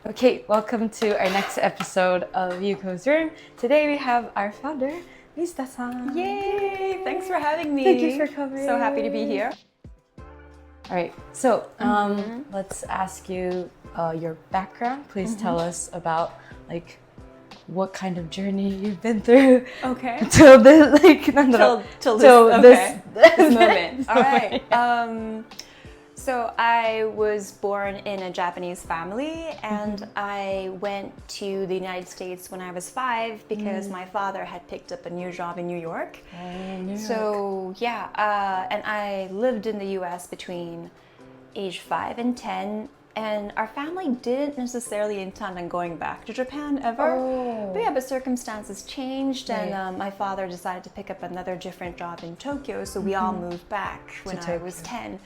Okay, welcome to our next episode of Yuko's Room. Today we have our founder, Mizda-san. Yay! Thanks for having me. Thank you for coming. So happy to be here. All right, so let's ask you your background. Please tell us about what kind of journey you've been through. Okay. Till this, till this moment. All right. Yeah. So I was born in a Japanese family, and I went to the United States when I was 5 because my father had picked up a new job in New York. So yeah, and I lived in the U.S. between age 5 and 10. And our family didn't necessarily intend on going back to Japan ever. But circumstances changed, and my father decided to pick up another different job in Tokyo, so we all moved back when I was 10.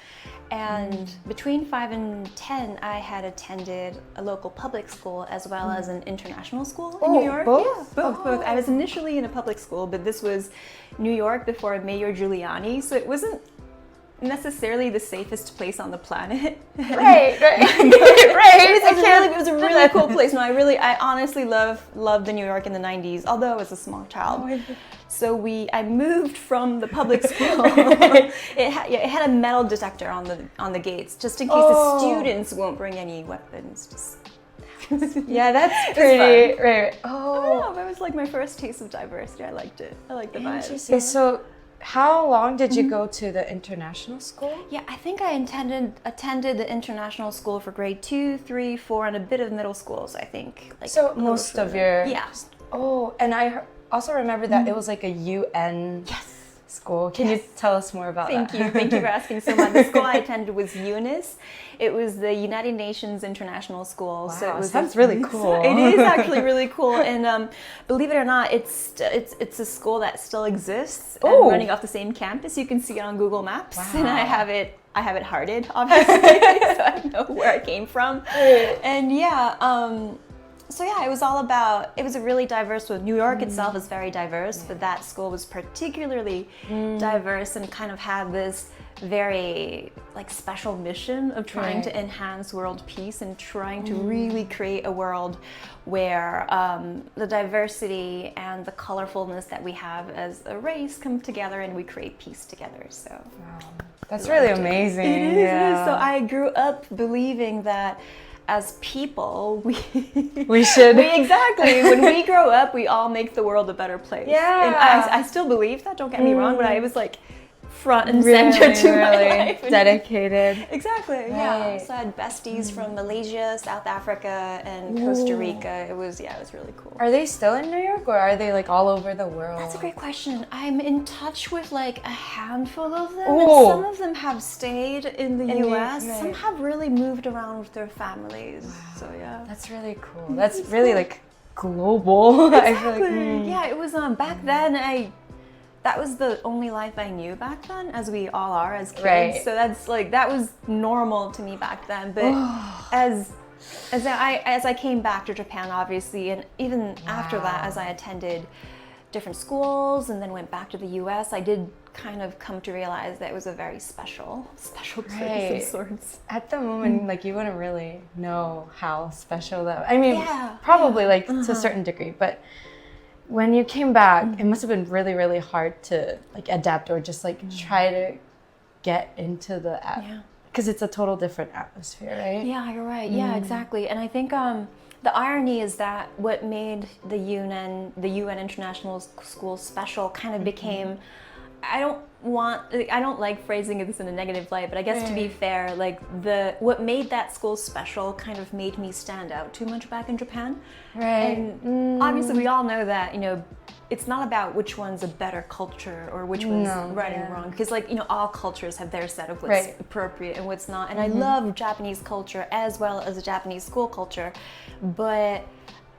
And between 5 and 10, I had attended a local public school as well as an international school in New York. Both? Yeah, both. I was initially in a public school, but this was New York before Mayor Giuliani, so it wasn't necessarily the safest place on the planet. Right. It was a really cool place. No, I honestly loved the New York in the 90s, although I was a small child. So I moved from the public school. It had a metal detector on the gates, just in case the students won't bring any weapons. Yeah, that's pretty right. Oh, that was like my first taste of diversity. I liked it. I liked the vibe. Okay, so how long did you go to the international school? Yeah, I think I attended the international school for grade 2, 3, 4, and a bit of middle schools, I think. So most of your... Yeah. Oh, and I also remember that it was like a UN school. Can you tell us more about that? Thank you for asking so much. The school I attended was UNIS. It was the United Nations International School. Wow, so it sounds really cool. It is actually really cool, and believe it or not, it's a school that still exists and running off the same campus. You can see it on Google Maps, and I have it hearted, obviously, so I know where I came from. And so yeah, it was a really diverse school. New York itself is very diverse, but that school was particularly diverse and kind of had this very special mission of trying to enhance world peace and trying to really create a world where the diversity and the colorfulness that we have as a race come together and we create peace together. So that's really amazing. It is. So I grew up believing that as people, we should. When we grow up, we all make the world a better place. Yeah. And I still believe that, don't get me wrong, but I was front and center to my life. Dedicated. Exactly, yeah. So I had besties from Malaysia, South Africa, and Costa Rica. It was really cool. Are they still in New York, or are they all over the world? That's a great question. I'm in touch with a handful of them, and some of them have stayed in the US. Some have really moved around with their families. Wow. So yeah. That's really cool. That's really global. Exactly. I feel yeah, it was back then that was the only life I knew back then, as we all are as kids. Right. So that's that was normal to me back then. But as I came back to Japan, obviously, and even after that, as I attended different schools and then went back to the US, I did kind of come to realize that it was a very special place of sorts. At the moment, you wouldn't really know how special that. I mean, probably to a certain degree, but when you came back, it must have been really, really hard to adapt or just try to get into the because it's a total different atmosphere, right? Yeah, you're right. Yeah, exactly. And I think the irony is that what made the UN International School special kind of became. I don't like phrasing this in a negative light, but I guess to be fair, what made that school special kind of made me stand out too much back in Japan. Right. And obviously we all know that, it's not about which one's a better culture or which one's right and wrong, because all cultures have their set of what's appropriate and what's not. And I love Japanese culture as well as the Japanese school culture, but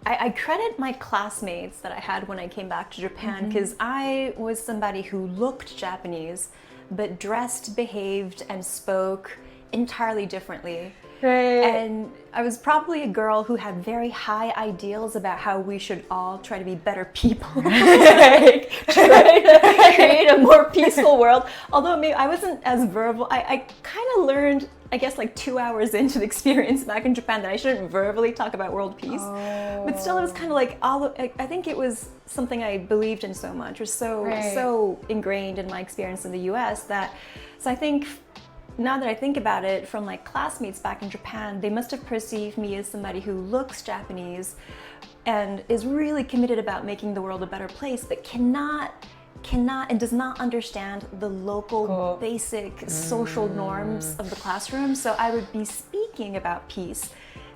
I credit my classmates that I had when I came back to Japan, because I was somebody who looked Japanese but dressed, behaved, and spoke entirely differently. Right. And I was probably a girl who had very high ideals about how we should all try to be better people. Try to create a more peaceful world. Although maybe I wasn't as verbal. I kind of learned I guess, like 2 hours into the experience back in Japan that I shouldn't verbally talk about world peace. But still, it was kind of like, I think it was something I believed in so much, or so ingrained in my experience in the US so I think, now that I think about it, from like classmates back in Japan, they must have perceived me as somebody who looks Japanese and is really committed about making the world a better place, but cannot and does not understand the local basic social norms of the classroom. So I would be speaking about peace,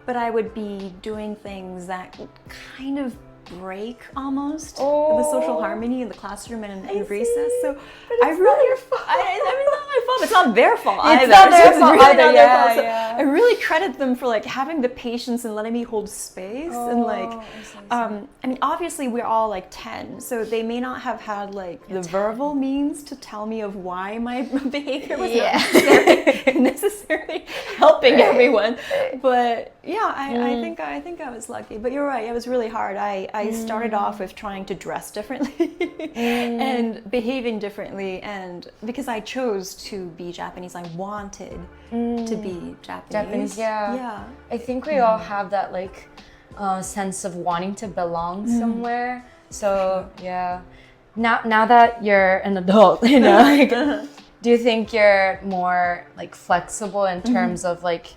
but I would be doing things that kind of break almost the social harmony in the classroom and in recess. So I really, it's not my fault. It's not their fault either. It's not their fault really either. Yeah. So I really credit them for like having the patience and letting me hold space and like. I mean, obviously we're all like 10, so they may not have had like the verbal means to tell me of why my behavior was not necessarily helping everyone. But yeah, I think I was lucky. But you're right. It was really hard. I started off with trying to dress differently and behaving differently, and because I chose to be Japanese, I wanted to be Japanese. Yeah. I think we all have that like sense of wanting to belong somewhere. So yeah. Now that you're an adult, you know, like, do you think you're more like flexible in terms of like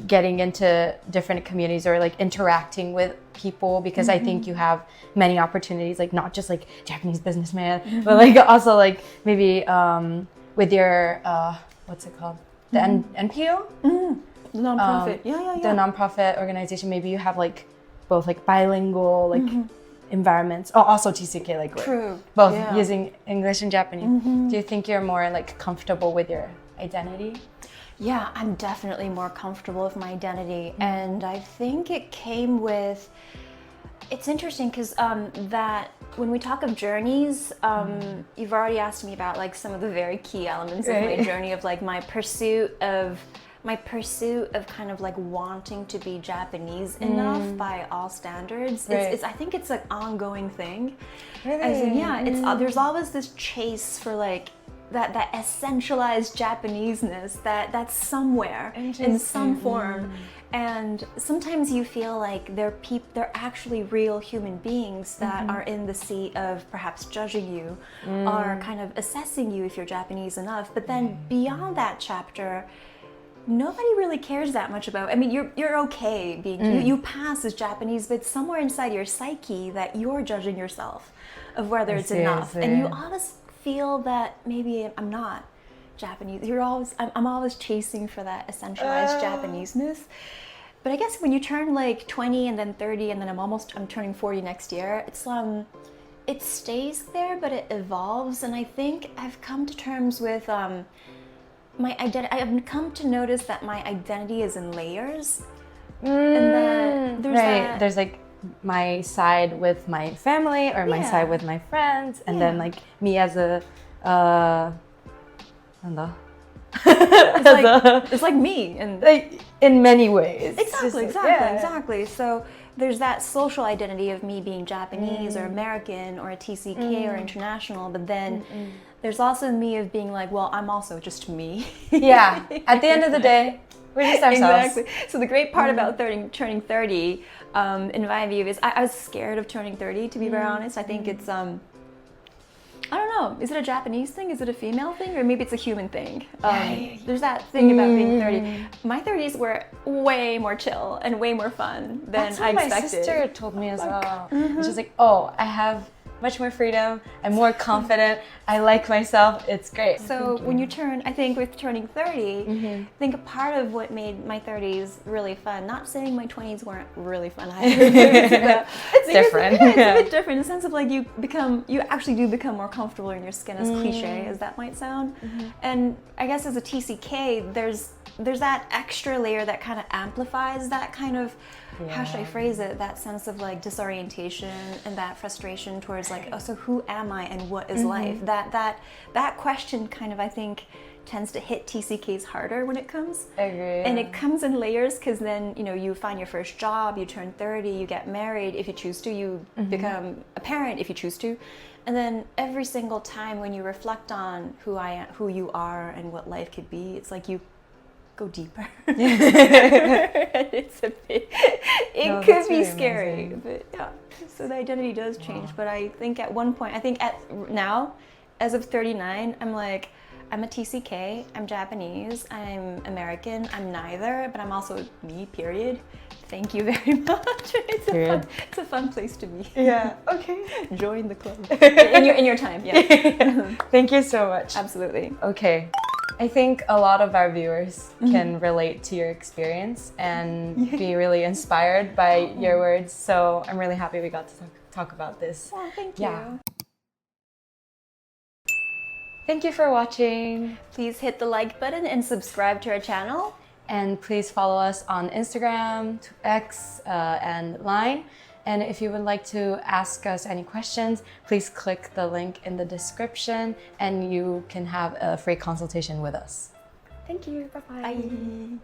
getting into different communities or like interacting with people? Because I think you have many opportunities, like not just like Japanese businessman, but like also like maybe with your what's it called, the NPO, the nonprofit, the nonprofit organization. Maybe you have like both like bilingual like environments. Oh, also TCK, like both using English and Japanese. Do you think you're more like comfortable with your identity? Yeah, I'm definitely more comfortable with my identity, and I think it came with. It's interesting because that when we talk of journeys, you've already asked me about like some of the very key elements of my journey of like my pursuit of kind of like wanting to be Japanese enough by all standards. I think it's an ongoing thing. Really? As in, there's always this chase for like. That essentialized Japaneseness that's somewhere in some form, and sometimes you feel like they're actually real human beings that are in the seat of perhaps judging you or kind of assessing you if you're Japanese enough. But then beyond that chapter, nobody really cares that much about. I mean, you're okay being you pass as Japanese, but somewhere inside your psyche that you're judging yourself of whether it's enough, and you always feel that maybe I'm not Japanese. I'm always chasing for that essentialized Japaneseness. But I guess when you turn like 20 and then 30 and then I'm turning 40 next year, it stays there, but it evolves. And I think I've come to terms with my identity. I've come to notice that my identity is in layers, and that there's like my side with my family or my side with my friends, and then like me as a it's like me, and like in many ways. Exactly. So there's that social identity of me being Japanese or American or a TCK or international, but then there's also me of being like, well, I'm also just me. Yeah. At the end of the day, we're just ourselves. Exactly. So the great part about turning 30, in my view, is I was scared of turning 30, to be very honest. I think it's, I don't know, is it a Japanese thing? Is it a female thing? Or maybe it's a human thing? There's that thing about being 30. My 30s were way more chill and way more fun than I expected. My sister told me as well. She's like, oh, I have much more freedom, I'm more confident, I like myself, it's great. So when you turn, I think with turning 30, I think a part of what made my 30s really fun, not saying my 20s weren't really fun either. It's different. It's a bit different in the sense of like you actually do become more comfortable in your skin, as cliche as that might sound. And I guess as a TCK, there's that extra layer that kind of amplifies that kind of, how should I phrase it, that sense of like disorientation and that frustration towards like, oh, so who am I and what is life? That question kind of, I think, tends to hit TCKs harder when it comes. I agree. And it comes in layers because then, you find your first job, you turn 30, you get married if you choose to, you become a parent if you choose to. And then every single time when you reflect on who you are and what life could be, it's like you go deeper. It's a bit, it could be scary, but yeah. So the identity does change. But I think at one point, now, as of 39, I'm like, I'm a TCK, I'm Japanese, I'm American, I'm neither, but I'm also me, period. Thank you very much. It's a fun place to be. Yeah, okay. Join the club. in your time, yeah. Thank you so much. Absolutely. Okay. I think a lot of our viewers can relate to your experience and be really inspired by your words. So I'm really happy we got to talk about this. Well, thank you. Thank you for watching. Please hit the like button and subscribe to our channel. And please follow us on Instagram, X, and Line. And if you would like to ask us any questions, please click the link in the description and you can have a free consultation with us. Thank you. Bye-bye. Bye.